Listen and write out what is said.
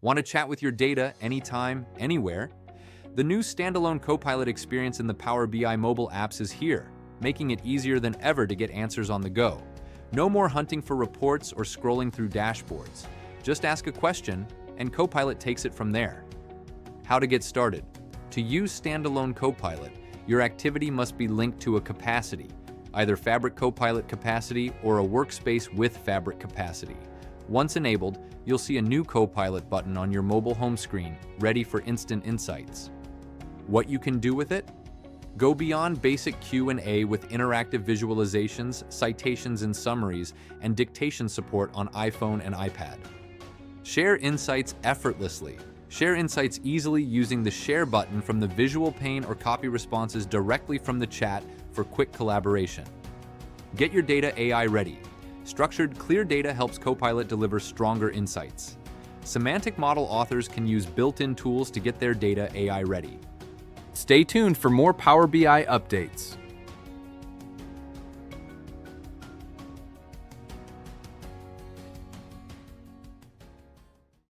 Want to chat with your data anytime, anywhere? The new Standalone Copilot experience in the Power BI mobile apps is here, making it easier than ever to get answers on the go. No more hunting for reports or scrolling through dashboards. Just ask a question, and Copilot takes it from there. How to get started? To use Standalone Copilot, your activity must be linked to a capacity, either Fabric Copilot capacity or a workspace with Fabric capacity. Once enabled, you'll see a new Copilot button on your mobile home screen, ready for instant insights. What you can do with it? Go beyond basic Q&A with interactive visualizations, citations and summaries, and dictation support on iPhone and iPad. Share insights effortlessly. Share insights easily using the Share button from the visual pane or copy responses directly from the chat for quick collaboration. Get your data AI ready. Structured, clear data helps Copilot deliver stronger insights. Semantic model authors can use built-in tools to get their data AI ready. Stay tuned for more Power BI updates.